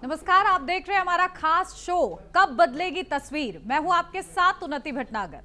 नमस्कार, आप देख रहे हैं हमारा खास शो कब बदलेगी तस्वीर। मैं हूं आपके साथ उन्नति भटनागर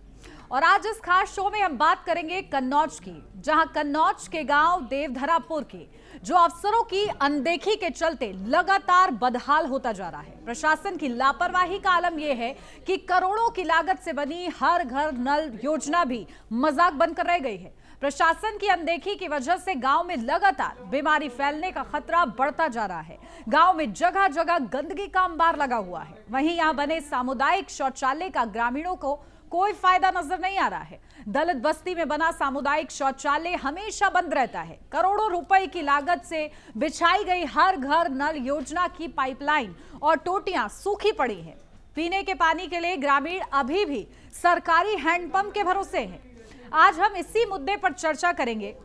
और आज इस खास शो में हम बात करेंगे कन्नौज की, जहां कन्नौज के गांव देवधरापुर की जो अफसरों की अनदेखी के चलते लगातार बदहाल होता जा रहा है। प्रशासन की लापरवाही का आलम यह है कि करोड़ों की लागत से बनी हर घर नल योजना भी मजाक बनकर रह गई है। प्रशासन की अनदेखी की वजह से गांव में लगातार बीमारी फैलने का खतरा बढ़ता जा रहा है। गांव में जगह जगह गंदगी का अंबार लगा हुआ है। वहीं यहां बने सामुदायिक शौचालय का ग्रामीणों को कोई फायदा नजर नहीं आ रहा है। दलित बस्ती में बना सामुदायिक शौचालय हमेशा बंद रहता है। करोड़ों रुपए की लागत से बिछाई गई हर घर नल योजना की पाइपलाइन और टोटियां सूखी पड़ी हैं। पीने के पानी के लिए ग्रामीण अभी भी सरकारी हैंडपंप के भरोसे हैं। आज हम इसी मुद्दे पर चर्चा करेंगे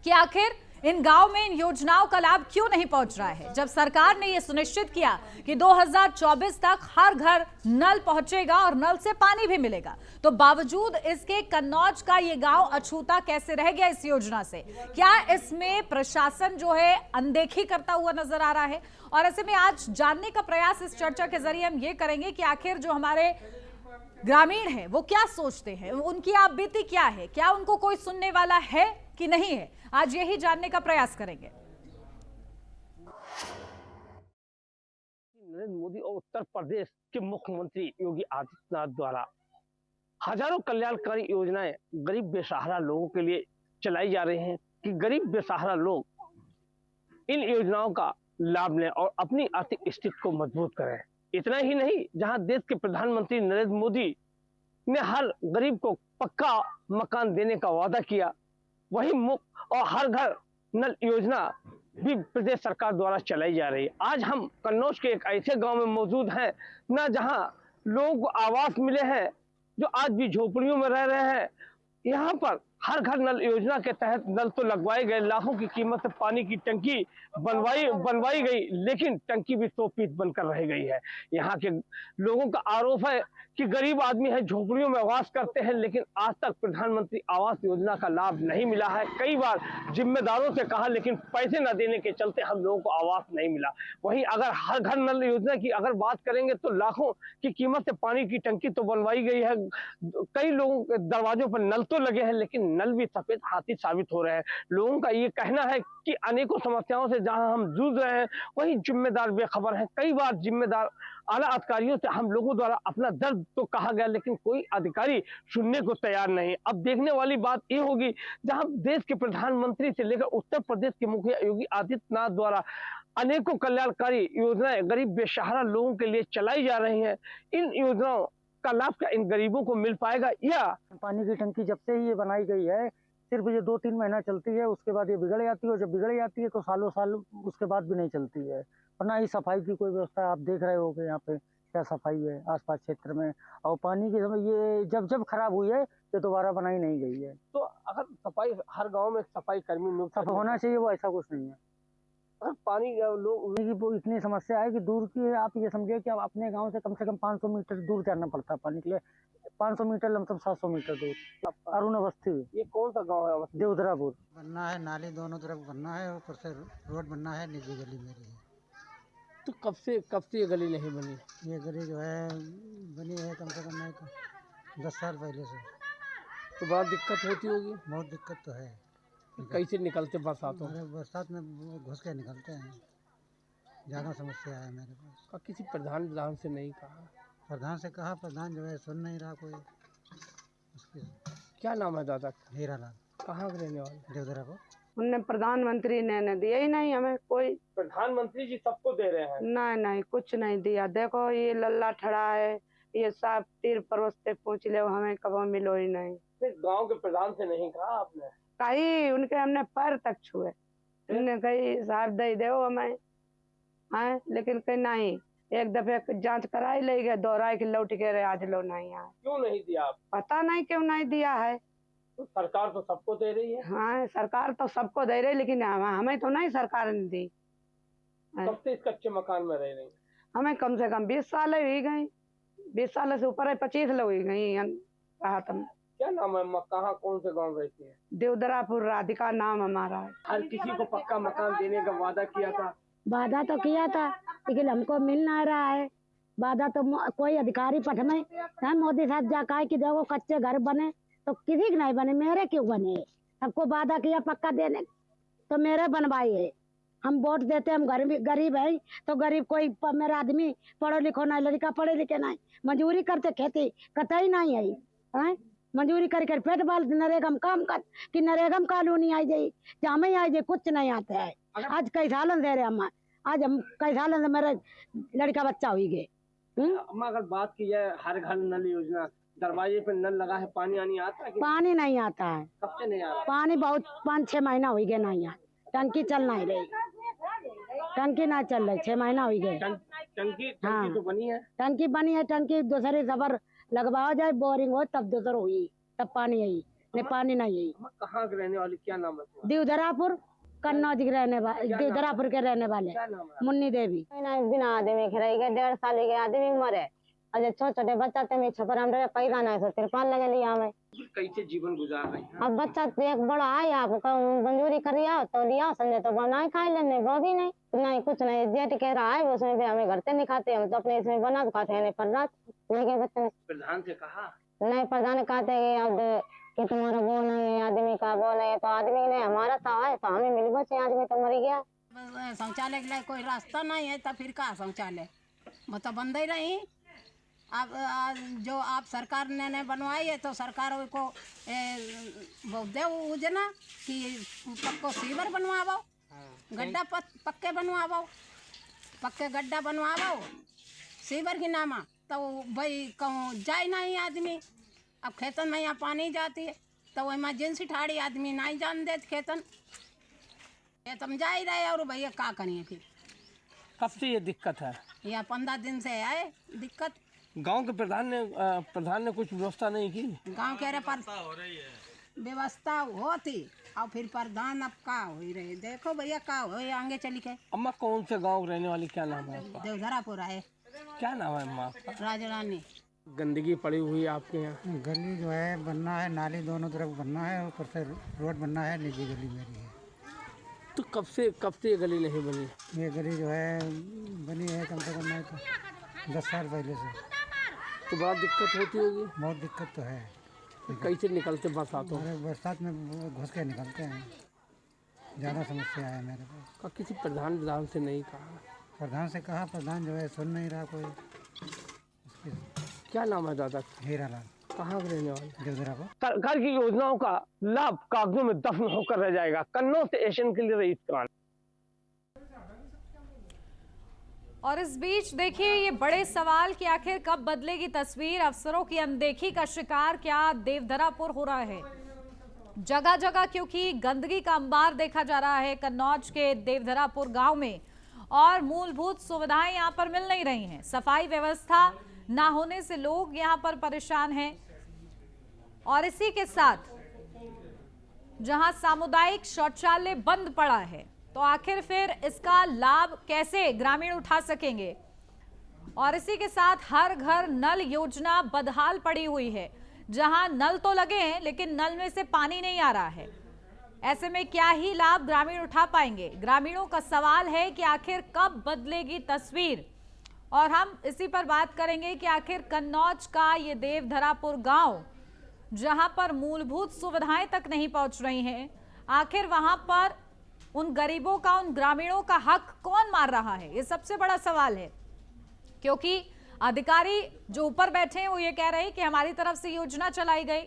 कि आखिर इन गांव में इन योजनाओं का लाभ क्यों नहीं पहुंच रहा है। जब सरकार ने यह सुनिश्चित किया कि 2024 तक हर घर नल पहुंचेगा और नल से पानी भी मिलेगा, तो बावजूद इसके कन्नौज का ये गांव अछूता कैसे रह गया इस योजना से? क्या इसमें प्रशासन जो है अनदेखी करता हुआ नजर आ रहा है? और ऐसे में आज जानने का प्रयास इस चर्चा के जरिए हम ये करेंगे कि आखिर जो हमारे ग्रामीण हैं वो क्या सोचते हैं, उनकी आप बीती क्या है, क्या उनको कोई सुनने वाला है कि नहीं है। आज यही जानने का प्रयास करेंगे। नरेंद्र मोदी और उत्तर प्रदेश के मुख्यमंत्री योगी आदित्यनाथ द्वारा हजारों कल्याणकारी योजनाएं गरीब बेसहारा लोगों के लिए चलाई जा रही हैं कि गरीब बेसहारा लोग इन योजनाओं का लाभ लें और अपनी आर्थिक स्थिति को मजबूत करें। इतना ही नहीं, जहां देश के प्रधानमंत्री नरेंद्र मोदी ने हर गरीब को पक्का मकान देने का वादा किया, वही मुफ्त और हर घर नल योजना भी प्रदेश सरकार द्वारा चलाई जा रही है। आज हम कन्नौज के एक ऐसे गांव में मौजूद हैं ना, जहां लोगों को आवास मिले हैं जो आज भी झोपड़ियों में रह रहे हैं। यहाँ पर हर घर नल योजना के तहत नल तो लगवाए गए, लाखों की कीमत से पानी की टंकी बनवाई गई, लेकिन टंकी भी 100 फीट बनकर रह गई है। यहाँ के लोगों का आरोप है कि गरीब आदमी है, झोपड़ियों में वास करते हैं, लेकिन आज तक प्रधानमंत्री आवास योजना का लाभ नहीं मिला है। कई बार जिम्मेदारों से कहा, लेकिन पैसे न देने के चलते हम लोगों को आवास नहीं मिला। वहीं अगर हर घर नल योजना की अगर बात करेंगे तो लाखों की कीमत से पानी की टंकी तो बनवाई गई है, कई लोगों के दरवाजों पर नल तो लगे हैं, लेकिन नल भी सफेद हाथी साबित हो रहे हैं। लोगों का ये कहना है कि अनेकों समस्याओं से जहां हम जूझ रहे हैं, वहीं जिम्मेदार बेखबर हैं। कई बार जिम्मेदार आला अधिकारियों से हम लोगों द्वारा अपना दर्द तो कहा गया, लेकिन कोई अधिकारी सुनने को तैयार नहीं। अब देखने वाली बात ये होगी, जहां देश के प्रधानमंत्री से लेकर उत्तर प्रदेश के मुखिया योगी आदित्यनाथ द्वारा अनेकों कल्याणकारी योजनाएं गरीब बेसहारा लोगों के लिए चलाई जा रही हैं, इन योजनाओं का लाभ क्या इन गरीबों को मिल पाएगा? या पानी की टंकी जब से ही ये बनाई गई है, सिर्फ ये 2-3 महीना चलती है, उसके बाद ये बिगड़ जाती है, और जब बिगड़ जाती है तो सालों साल उसके बाद भी नहीं चलती है। और ना ही सफाई की कोई व्यवस्था। आप देख रहे हो कि यहाँ पे क्या सफाई है आसपास क्षेत्र में। और पानी के समय ये जब खराब हुई है, ये दोबारा बनाई नहीं गई है। तो अगर सफाई हर गांव में सफाई कर्मी नियुक्त सब होना चाहिए, वो ऐसा कुछ नहीं है। अगर पानी लोग की वो इतनी समस्या है कि दूर की, आप ये समझिए कि अब अपने गांव से कम 500 मीटर दूर जाना पड़ता है पानी के लिए। 500 मीटर लमसम 700 मीटर दूर अरुण अवस्थी। ये कौन सा गांव है? देवधरापुर। बनना है, नाली दोनों तरफ बनना है, ऊपर से रोड बनना है। निजी गली मेरी है। तो कब से ये गली नहीं बनी? ये गली जो है बनी है कम से कम नहीं तो 10 साल पहले से। तो बहुत दिक्कत होती होगी। बहुत दिक्कत तो है। कैसे निकलते बरसातों? अरे बरसात में घुस के निकलते हैं, ज़्यादा समस्या है मेरे पास। किसी प्रधान से नहीं कहा? प्रधान से कहा, प्रधान जो है सुन नहीं रहा कोई। उसकी क्या नाम है दादा? हीरा लाल। कहाँ के रहने वाले? देवधरापुर। उनने प्रधानमंत्री ने दिया ही नहीं हमें कोई। प्रधानमंत्री जी सबको दे रहे हैं। नहीं कुछ नहीं दिया। देखो ये लल्ला ठड़ा है, ये सब तीर परोस से पूछ ले, हमें कभी मिलो ही नहीं। गांव के प्रधान से नहीं कहा आपने? कहीं उनके हमने पैर तक छुए, उन्होंने कही साहब दे दो हमें, हाँ, लेकिन कहीं नहीं। एक दफे जांच कराई ले गए, दोहराए के लौट के रहे, आज लो नहीं आए। क्यों नहीं दिया आप? पता नहीं क्यों नहीं दिया है। तो सरकार तो सबको दे रही है। हाँ, सरकार तो सबको दे रही, लेकिन हमें तो नहीं सरकार ने दी। कब से इस कच्चे मकान में रह रही? हमें कम से कम 20 साल ही गई। 20 साल से ऊपर है, 25 लोग ही गई राहत में। क्या नाम है? कहाँ कौन से गांव रहती है? देवधरापुर, राधिका नाम हमारा है। हर किसी को पक्का मकान देने का वादा किया था, वादा तो किया था लेकिन हमको मिल ना रहा है। वादा तो कोई अधिकारी पठमे है मोदी साहब जा कहा कि देखो कच्चे घर बने तो किसी के नहीं बने, मेरे क्यों बने? सबको वादा किया पक्का देने तो मेरे बनवाई है। हम वोट देते, हम गरीब है तो गरीब कोई मेरा आदमी पढ़ो लिखो नहीं, लड़का पढ़े लिखे नहीं, मजदूरी करते खेती कतई नहीं है, हैं? मजदूरी करके पेट बाल नरेगा में काम कर कि नरेगा में कॉलोनी आई जाई जामे आई जाए, कुछ नहीं आता है। आज कई सालन दे रहे हम, आज हम कई सालन से मेरे लड़का बच्चा हुई गए। अम्मा अगर बात की जाए हर घर नल योजना, दरवाजे पे नल लगा है, पानी आनी आता है? पानी नहीं आता है। कब से नहीं आ रहा? पानी बहुत 5-6 महीना हो गए नहीं है, टंकी चल नहीं रही, टंकी ना चल रही, 6 महीना हो गए। टंकी हाँ। तो बनी है, टंकी बनी है, टंकी दूसरी सबर लगवाओ जाए, बोरिंग हो तब दूसर हुई, तब पानी आई, नहीं पानी नहीं आई। कहाँ के रहने वाली, क्या नाम है तुम्हारा? दीवधरापुर कन्नौज के रहने वाले, दीवधरापुर के रहने वाले क्या नाम है? मुन्नी देवी। बिना आदमी के रह गए, 1.5 साल के आदमी मरे, और छोटे छोटे बच्चा ते में छपर हम पैदा नहीं, तिरपाल लगे लिया हमें। कैसे जीवन गुजार रही है? अब बच्चा एक बड़ा है, आप मंजूरी कर लिया तो लिया, समझे तो बनाए खाए लेने, वो भी नहीं कुछ नहीं। जेठ कह रहा है उसमें भी हमें घर से नहीं खाते, हम तो अपने इसमें बना तो खाते हैं, पर रात लेके बच्चे ने प्रधान से कहा? नहीं, प्रधान कहते हैं अब कि तुम्हारा वो नहीं है, आदमी का वो नहीं है, तो आदमी ने हमारा था है तो हमें मिल बचे, आदमी तो मर गया। शौचालय के लिए कोई रास्ता नहीं है तो फिर कहाँ शौचालय, मतलब बंद ही रही। अब जो आप सरकार ने बनवाई है तो सरकार को दे योजना कि पक्को सीवर बनवाओ, गड्ढा पक्के बनवाओ, पक्के गड्ढा बनवाओ सीवर की नामा, तो भाई कहूँ जाए नहीं आदमी। अब खेतन में यहाँ पानी जाती है तो इमरजेंसी ठाड़ी आदमी नहीं जान दे खेतन, खेतन जा ही रहे, और भैया क्या करिए फिर। कब से ये दिक्कत है? यह 15 दिन से है दिक्कत। गांव के प्रधान ने कुछ व्यवस्था नहीं की? गांव के पर व्यवस्था होती और फिर प्रधान अब का हो ही रहे, देखो भैया का हो आगे चली के। अम्मा कौन से गांव रहने वाली, क्या नाम है आपका? देवधरापुर आए। क्या नाम है अम्मा आपका? राजरानी। गंदगी पड़ी हुई है आपके यहाँ? गली जो है बनना है, नाली दोनों तरफ बनना है, ऊपर से रोड बनना है, निजी गली मेरी है। तो कब से ये गली नहीं बनी? ये गली जो है बनी है कम से कम नहीं तो 10 साल पहले से। तो बड़ा दिक्कत होती होगी? बहुत दिक्कत तो है। कैसे निकलते बरसातों में? अरे बरसात में वो घुस के निकलते हैं, ज़्यादा समस्या है मेरे को। किसी प्रधान से नहीं कहा? प्रधान से कहा, प्रधान जो है सुन नहीं रहा कोई। उसकी क्या नाम है दादा? हीरालाल। कहाँ के रहने वाले? देवधरापुर। सरकार की योजनाओं का लाभ कागजों में दफन होकर रह जाएगा। कन्नौज से एशियन के लिए रईस खान। और इस बीच देखिए ये बड़े सवाल कि आखिर कब बदलेगी तस्वीर। अफसरों की अनदेखी का शिकार क्या देवधरापुर हो रहा है? जगह जगह क्योंकि गंदगी का अंबार देखा जा रहा है कन्नौज के देवधरापुर गांव में, और मूलभूत सुविधाएं यहां पर मिल नहीं रही हैं। सफाई व्यवस्था ना होने से लोग यहां पर परेशान हैं, और इसी के साथ जहां सामुदायिक शौचालय बंद पड़ा है तो आखिर फिर इसका लाभ कैसे ग्रामीण उठा सकेंगे? और इसी के साथ हर घर नल योजना बदहाल पड़ी हुई है, जहां नल तो लगे हैं लेकिन नल में से पानी नहीं आ रहा है। ऐसे में क्या ही लाभ ग्रामीण उठा पाएंगे? ग्रामीणों का सवाल है कि आखिर कब बदलेगी तस्वीर। और हम इसी पर बात करेंगे कि आखिर कन्नौज का ये देवधरापुर गांव, जहां पर मूलभूत सुविधाएं तक नहीं पहुंच रही हैं, आखिर वहां पर उन गरीबों का, उन ग्रामीणों का हक कौन मार रहा है? ये सबसे बड़ा सवाल है, क्योंकि अधिकारी जो ऊपर बैठे हैं वो ये कह रहे हैं कि हमारी तरफ से योजना चलाई गई,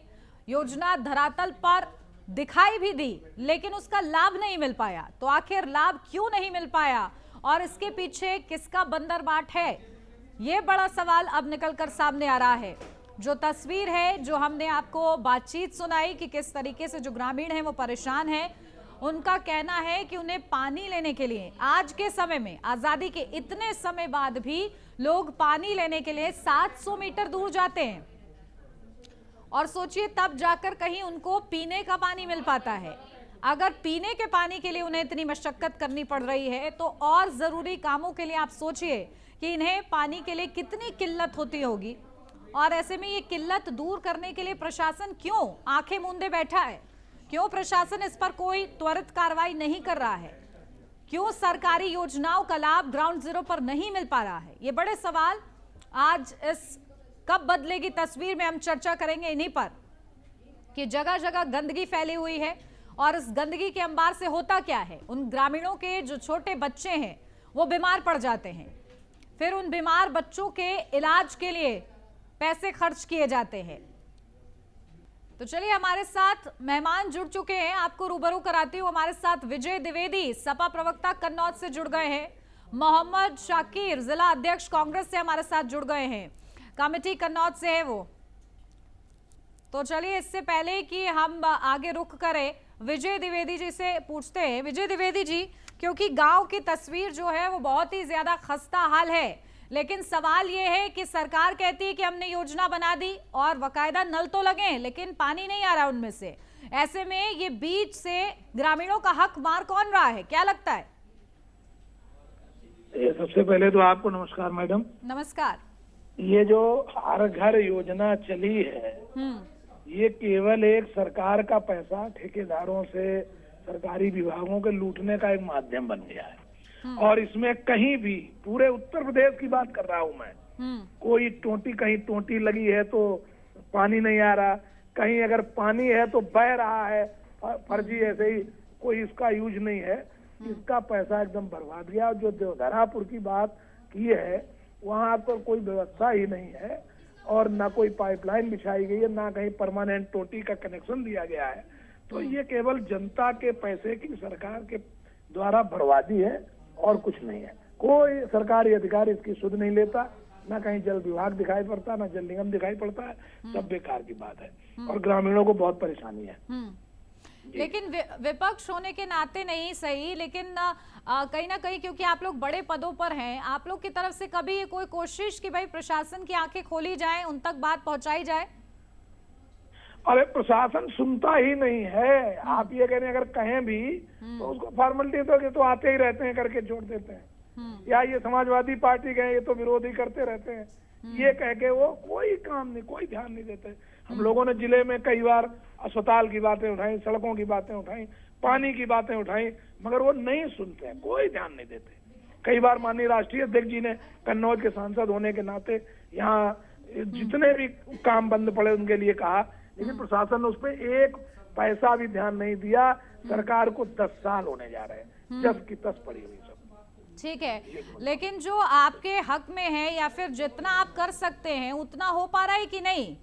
योजना धरातल पर दिखाई भी दी, लेकिन उसका लाभ नहीं मिल पाया। तो आखिर लाभ क्यों नहीं मिल पाया और इसके पीछे किसका बंदरबाट है? ये बड़ा सवाल अब निकलकर सामने आ रहा है। जो तस्वीर है, जो हमने आपको बातचीत सुनाई कि किस तरीके से जो ग्रामीण हैं वो परेशान हैं, उनका कहना है कि उन्हें पानी लेने के लिए आज के समय में, आजादी के इतने समय बाद भी लोग पानी लेने के लिए 700 मीटर दूर जाते हैं, और सोचिए तब जाकर कहीं उनको पीने का पानी मिल पाता है। अगर पीने के पानी के लिए उन्हें इतनी मशक्कत करनी पड़ रही है तो और जरूरी कामों के लिए आप सोचिए कि इन्हें पानी के लिए कितनी किल्लत होती होगी। और ऐसे में ये किल्लत दूर करने के लिए प्रशासन क्यों आंखें मूंदे बैठा है? क्यों प्रशासन इस पर कोई त्वरित कार्रवाई नहीं कर रहा है? क्यों सरकारी योजनाओं का लाभ ग्राउंड जीरो पर नहीं मिल पा रहा है? ये बड़े सवाल आज इस कब बदलेगी तस्वीर में हम चर्चा करेंगे इन्हीं पर, कि जगह जगह गंदगी फैली हुई है और इस गंदगी के अंबार से होता क्या है, उन ग्रामीणों के जो छोटे बच्चे हैं वो बीमार पड़ जाते हैं, फिर उन बीमार बच्चों के इलाज के लिए पैसे खर्च किए जाते हैं। तो चलिए हमारे साथ मेहमान जुड़ चुके हैं, आपको रूबरू कराती हूँ। हमारे साथ विजय द्विवेदी सपा प्रवक्ता कन्नौज से जुड़ गए हैं, मोहम्मद शाकिर जिला अध्यक्ष कांग्रेस से हमारे साथ जुड़ गए हैं, कमेटी कन्नौज से है वो। तो चलिए इससे पहले कि हम आगे रुख करें, विजय द्विवेदी जी से पूछते हैं। विजय द्विवेदी जी, क्योंकि गांव की तस्वीर जो है वो बहुत ही ज्यादा खस्ता हाल है, लेकिन सवाल ये है कि सरकार कहती है कि हमने योजना बना दी और बकायदा नल तो लगे हैं लेकिन पानी नहीं आ रहा उनमें से। ऐसे में ये बीच से ग्रामीणों का हक मार कौन रहा है, क्या लगता है? सबसे पहले तो आपको नमस्कार मैडम। नमस्कार। ये जो हर घर योजना चली है, ये केवल एक सरकार का पैसा ठेकेदारों से, सरकारी विभागों के लूटने का एक माध्यम बन गया है। और इसमें कहीं भी, पूरे उत्तर प्रदेश की बात कर रहा हूँ मैं, कोई टोटी, कहीं टोटी लगी है तो पानी नहीं आ रहा, कहीं अगर पानी है तो बह रहा है फर्जी, ऐसे ही कोई इसका यूज नहीं है। इसका पैसा एकदम बर्बाद गया। जो देवधरापुर की बात की है, वहाँ पर कोई व्यवस्था ही नहीं है और ना कोई पाइपलाइन बिछाई गई है, ना कहीं परमानेंट टोटी का कनेक्शन दिया गया है। तो ये केवल जनता के पैसे की सरकार के द्वारा बर्बादी है और कुछ नहीं है। कोई सरकारी अधिकारी इसकी सुध नहीं लेता, ना कहीं जल विभाग दिखाई पड़ता, ना जल निगम दिखाई पड़ता है। सब बेकार की बात है और ग्रामीणों को बहुत परेशानी है। लेकिन विपक्ष होने के नाते नहीं सही, लेकिन कहीं ना कहीं क्योंकि आप लोग बड़े पदों पर हैं, आप लोग की तरफ से कभी कोई कोशिश कि भाई प्रशासन की आंखें खोली जाए, उन तक बात पहुंचाई जाए? अरे प्रशासन सुनता ही नहीं है। आप ये कह रहे हैं, अगर कहें भी तो उसको फॉर्मेलिटी तो आते ही रहते हैं करके छोड़ देते हैं। या ये समाजवादी पार्टी गए, ये तो विरोधी करते रहते हैं, ये कह के वो कोई काम नहीं, कोई ध्यान नहीं देते। हम लोगों ने जिले में कई बार अस्पताल की बातें उठाई, सड़कों की बातें उठाई, पानी की बातें उठाई, मगर वो नहीं सुनते हैं, कोई ध्यान नहीं देते। कई बार माननीय राष्ट्रीय अध्यक्ष जी ने कन्नौज के सांसद होने के नाते यहाँ जितने भी काम बंद पड़े उनके लिए कहा, लेकिन प्रशासन ने उस पर एक पैसा भी ध्यान नहीं दिया। सरकार को 10 साल होने जा रहे हैं, जस की तस पड़ी हुई सब। ठीक है, लेकिन जो आपके हक में है या फिर जितना आप कर सकते हैं उतना हो पा रहा है कि नहीं?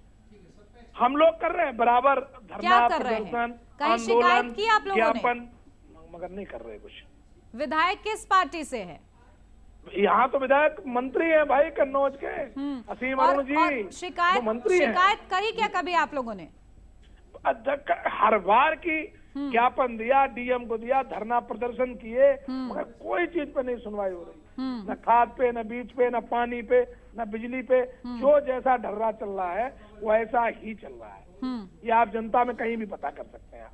हम लोग कर रहे हैं बराबर, धरना, प्रदर्शन, आंदोलन, की आप लोगों ने, मगर नहीं कर रहे कुछ। विधायक किस पार्टी से है? यहाँ तो विधायक मंत्री है भाई कन्नौज के, असीम अरुण जी। शिकायत करी क्या कभी आप लोगों ने? हर बार की ज्ञापन दिया, डीएम को दिया, धरना प्रदर्शन किए, मगर कोई चीज पे नहीं सुनवाई हो रही। न खाद पे, न बीज पे, न पानी पे, न बिजली पे। जो जैसा ढर्रा चल रहा है वैसा ही चल रहा है। ये आप जनता में कहीं भी पता कर सकते हैं।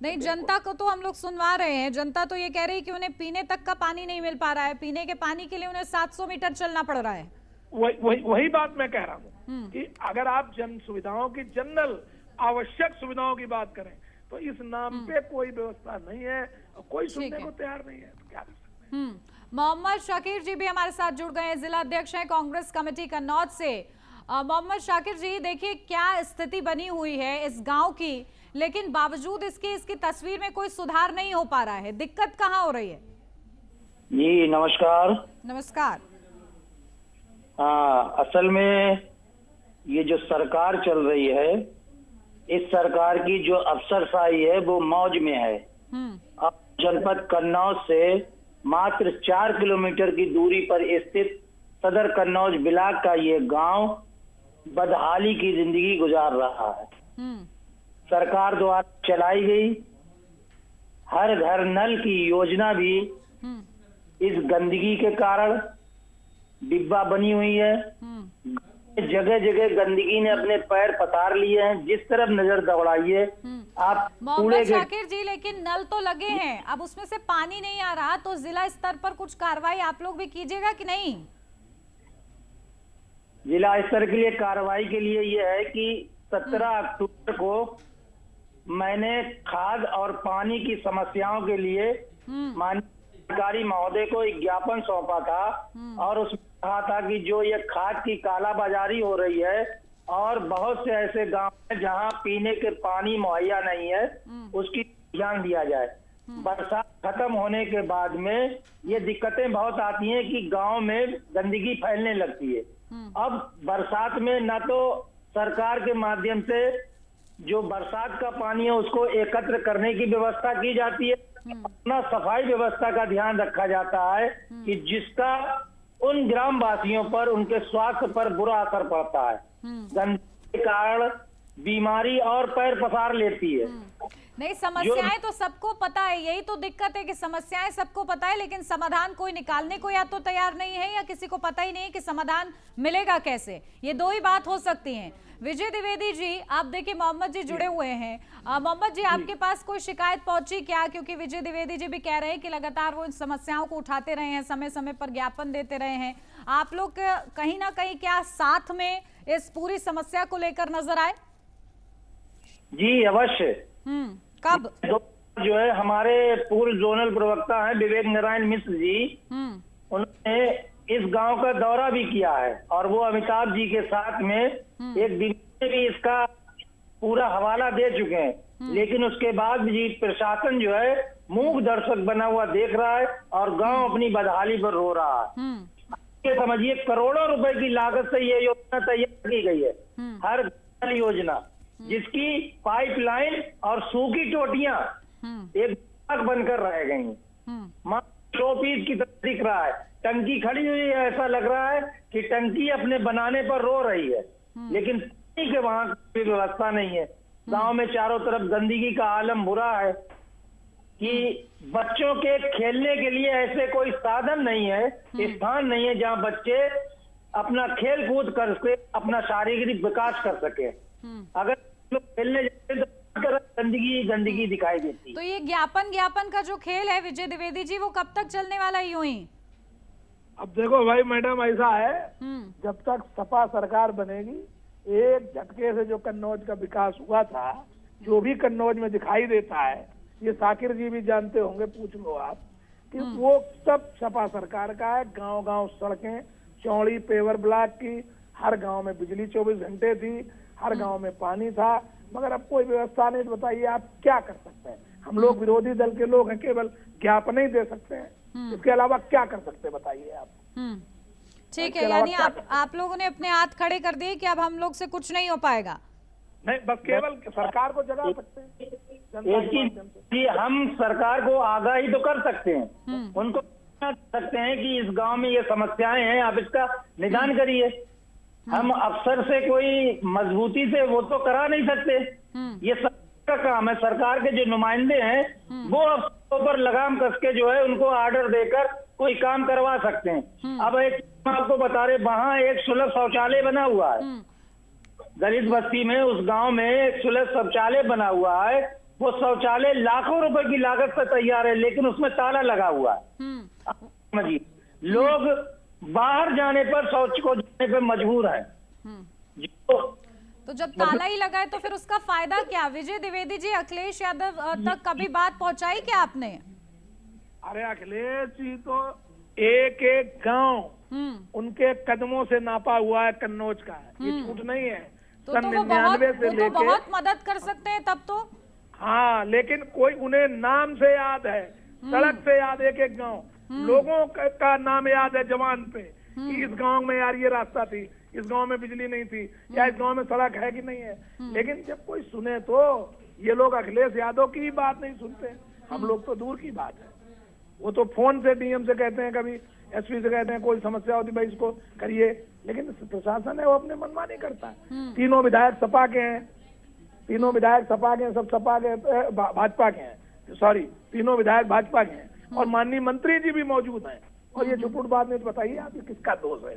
नहीं, जनता को तो हम लोग सुनवा रहे हैं। जनता तो ये कह रही है कि उन्हें पीने तक का पानी नहीं मिल पा रहा है, पीने के पानी के लिए उन्हें 700 मीटर चलना पड़ रहा है। वही बात मैं कह रहा हूँ कि अगर आप जन सुविधाओं की, जनरल आवश्यक सुविधाओं की बात करें, तो इस नाम पे कोई व्यवस्था नहीं है और कोई सुनने को तैयार नहीं है, तो क्या कर सकते हैं। मोहम्मद शाकिर जी भी हमारे साथ जुड़ गए हैं, जिला अध्यक्ष हैं कांग्रेस कमेटी कन्नौज से। मोहम्मद शाकिर जी, देखिए क्या स्थिति बनी हुई है इस गांव की, लेकिन बावजूद इसकी तस्वीर में कोई सुधार नहीं हो पा रहा है। दिक्कत कहाँ हो रही है? जी नमस्कार। नमस्कार। हाँ, असल में ये जो सरकार चल रही है, इस सरकार की जो अफसरशाही है वो मौज में है। अब जनपद कन्नौज से मात्र 4 किलोमीटर की दूरी पर स्थित सदर कन्नौज ब्लॉक का ये गांव बदहाली की जिंदगी गुजार रहा है। सरकार द्वारा चलाई गई हर घर नल की योजना भी इस गंदगी के कारण डिब्बा बनी हुई है। जगह जगह गंदगी ने अपने पैर पसार लिए हैं। जिस तरफ नजर दौड़ाइए आप। मोहम्मद शाकिर जी, लेकिन नल तो लगे हैं, अब उसमें से पानी नहीं आ रहा, तो जिला स्तर पर कुछ कार्रवाई आप लोग भी कीजिएगा कि नहीं? जिला स्तर के लिए कार्रवाई के लिए यह है कि 17 अक्टूबर को मैंने खाद और पानी की समस्याओं के लिए माननीय अधिकारी महोदय को एक ज्ञापन सौंपा था और उसमें कहा था कि जो ये खाद की कालाबाजारी हो रही है और बहुत से ऐसे गांव हैं जहां पीने के पानी मुहैया नहीं है, उसकी ध्यान दिया जाए। बरसात खत्म होने के बाद में ये दिक्कतें बहुत आती हैं कि गांव में गंदगी फैलने लगती है। अब बरसात में न तो सरकार के माध्यम से जो बरसात का पानी है उसको एकत्र करने की व्यवस्था की जाती है, अपना सफाई व्यवस्था का ध्यान रखा जाता है कि जिसका उन ग्राम वासियों पर, उनके स्वास्थ्य पर बुरा असर पड़ता है। गंदगी के कारण बीमारी और पैर पसार लेती है। नहीं, समस्याएं तो सबको पता है, यही तो दिक्कत है कि समस्याएं सबको पता है लेकिन समाधान कोई निकालने को या तो तैयार नहीं है या किसी को पता ही नहीं कि समाधान मिलेगा कैसे। ये दो ही बात हो सकती हैं। विजय द्विवेदी जी, आप देखिए मोहम्मद जी जुड़े हुए हैं। मोहम्मद जी, आपके पास कोई शिकायत पहुंची क्या? क्योंकि विजय द्विवेदी जी भी कह रहे हैं कि लगातार वो इन समस्याओं को उठाते रहे हैं, समय समय पर ज्ञापन देते रहे हैं। आप लोग कहीं ना कहीं क्या साथ में इस पूरी समस्या को लेकर नजर आए? जी अवश्य। कब? जो है हमारे पूर्व जोनल प्रवक्ता हैं विवेक नारायण मिश्र जी, उन्होंने इस गांव का दौरा भी किया है और वो अमिताभ जी के साथ में एक दिन में भी इसका पूरा हवाला दे चुके हैं। लेकिन उसके बाद भी प्रशासन जो है मूक दर्शक बना हुआ देख रहा है और गांव अपनी बदहाली पर रो रहा है। ये समझिए करोड़ों रुपए की लागत से ये योजना तैयार की गई है, हर घर योजना, जिसकी पाइपलाइन और सूखी टोटियां एक बनकर रह गई। शो पीस की तरह दिख रहा है, टंकी खड़ी हुई है, ऐसा लग रहा है कि टंकी अपने बनाने पर रो रही है, लेकिन पानी के वहां कोई व्यवस्था नहीं है। गांव में चारों तरफ गंदगी का आलम बुरा है कि बच्चों के खेलने के लिए ऐसे कोई साधन नहीं है, स्थान नहीं है जहां बच्चे अपना खेल कूद करके अपना शारीरिक विकास कर सके। अगर लोग खेलने जाते तो गंदगी दिखाई देती। तो ये ज्ञापन का जो खेल है विजय द्विवेदी जी, वो कब तक चलने वाला है यूं ही? अब देखो भाई मैडम, ऐसा है जब तक सपा सरकार बनेगी, एक झटके से जो कन्नौज का विकास हुआ था, जो भी कन्नौज में दिखाई देता है, ये साकिर जी भी जानते होंगे, पूछ लो आप, कि वो सब सपा सरकार का है। गांव गांव सड़कें चौड़ी पेवर ब्लॉक की, हर गांव में बिजली 24 घंटे थी, हर गांव में पानी था, मगर अब कोई व्यवस्था नहीं। बताइए आप क्या कर सकते हैं? हम लोग विरोधी दल के लोग हैं, केवल ज्ञापन ही दे सकते हैं, इसके अलावा क्या कर सकते हैं बताइए आप? ठीक है, यानी आप लोगों ने अपने हाथ खड़े कर दिए कि अब हम लोग से कुछ नहीं हो पाएगा। नहीं, बस केवल सरकार को जगा सकते हैं। कि हम सरकार को आगाही तो कर सकते हैं, उनको सकते हैं कि इस गांव में ये समस्याएं हैं, आप इसका निदान करिए। हम अफसर से कोई मजबूती से वो तो करा नहीं सकते, ये सरकार का काम है। सरकार के जो नुमाइंदे हैं वो अफसरों पर लगाम कस के जो है उनको ऑर्डर देकर कोई काम करवा सकते हैं। अब एक आपको बता रहे, वहां एक सुलभ शौचालय बना हुआ है दलित बस्ती में, उस गांव में एक सुलभ शौचालय बना हुआ है। वो शौचालय लाखों रुपए की लागत से तैयार है, लेकिन उसमें ताला लगा हुआ है। समझिए, लोग बाहर जाने पर, शौच को जाने पर मजबूर है। तो जब ताला ही लगा है तो फिर उसका फायदा क्या? विजय द्विवेदी जी, अखिलेश यादव तक कभी बात पहुंचाई क्या आपने? अरे अखिलेश जी तो एक एक गांव उनके कदमों से नापा हुआ है कन्नौज का, ये झूठ नहीं है। सन 99 से लेके बहुत मदद कर सकते हैं तब तो। हाँ, लेकिन कोई उन्हें नाम से याद है, सड़क से याद, एक एक गांव लोगों का नाम याद है जवान पे कि इस गांव में यार ये रास्ता थी, इस गांव में बिजली नहीं थी, या इस गांव में सड़क है कि नहीं है। लेकिन जब कोई सुने तो ये लोग अखिलेश यादव की बात नहीं सुनते, हम लोग तो दूर की बात है। वो तो फोन से डीएम से कहते हैं, कभी एसपी से कहते हैं कोई समस्या होती भाई इसको करिए, लेकिन प्रशासन है वो अपने मनमानी करता है। तीनों विधायक सपा के हैं, तीनों विधायक सपा के, सब सपा के, भाजपा के हैं, सॉरी तीनों विधायक भाजपा के हैं, और माननीय मंत्री जी भी मौजूद हैं, और ये झूठ बात नहीं। तो बताइए आप किसका दोष है?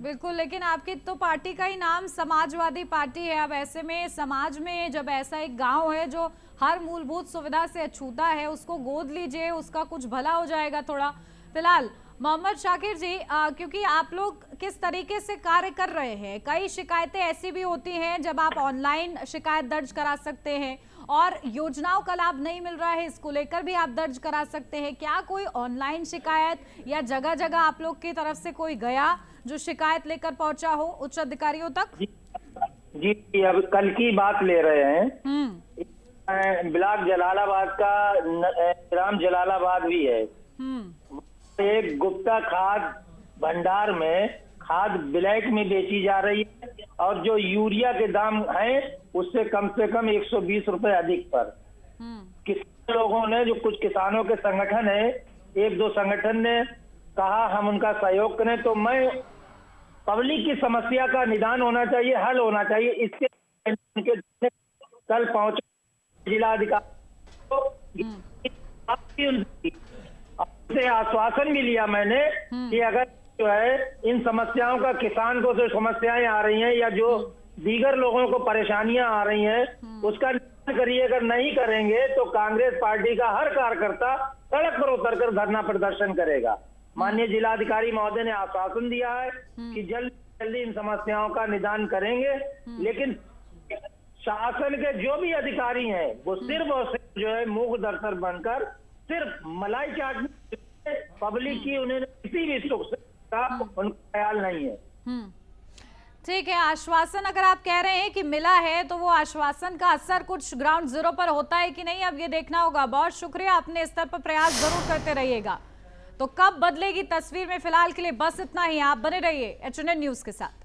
बिल्कुल, लेकिन आपकी तो पार्टी का ही नाम समाजवादी पार्टी है। अब ऐसे में समाज में जब ऐसा एक गांव है जो हर मूलभूत सुविधा से अछूता है, उसको गोद लीजिए, उसका कुछ भला हो जाएगा थोड़ा। फिलहाल मोहम्मद शाकिर जी, क्योंकि आप लोग किस तरीके से कार्य कर रहे हैं, कई शिकायतें ऐसी भी होती हैं जब आप ऑनलाइन शिकायत दर्ज करा सकते हैं और योजनाओं का लाभ नहीं मिल रहा है, इसको लेकर भी आप दर्ज करा सकते हैं। क्या कोई ऑनलाइन शिकायत या जगह जगह आप लोग की तरफ से कोई गया जो शिकायत लेकर पहुंचा हो उच्च अधिकारियों तक? जी, अब कल की बात ले रहे हैं। ब्लॉक जलालाबाद का ग्राम जलालाबाद भी है। एक गुप्ता खाद भंडार में खाद ब्लैक में बेची जा रही है और जो यूरिया के दाम हैं उससे कम से कम 120 रुपए अधिक पर। किसान लोगों ने, जो कुछ किसानों के संगठन है, एक दो संगठन ने कहा हम उनका सहयोग करें, तो मैं पब्लिक की समस्या का निदान होना चाहिए, हल होना चाहिए, इसके कल पहुंचे जिलाधिकारी से आश्वासन भी लिया मैंने कि अगर जो है इन समस्याओं का किसान को जो समस्याएं आ रही हैं या जो दीगर लोगों को परेशानियां आ रही हैं उसका निदान करिए। अगर नहीं करेंगे तो कांग्रेस पार्टी का हर कार्यकर्ता सड़क पर उतरकर धरना प्रदर्शन करेगा। माननीय जिलाधिकारी महोदय ने आश्वासन दिया है कि जल्दी इन समस्याओं का निदान करेंगे, लेकिन शासन के जो भी अधिकारी हैं वो सिर्फ और सिर्फ जो है मूक दर्शक बनकर सिर्फ मलाई चाटने, पब्लिक की उन्हें किसी भी सुख का उनका ख्याल नहीं है। ठीक है, आश्वासन अगर आप कह रहे हैं कि मिला है तो वो आश्वासन का असर कुछ ग्राउंड जीरो पर होता है कि नहीं, अब ये देखना होगा। बहुत शुक्रिया, अपने स्तर पर प्रयास जरूर करते रहिएगा। तो कब बदलेगी तस्वीर में फिलहाल के लिए बस इतना ही। आप बने रहिए HNN न्यूज के साथ।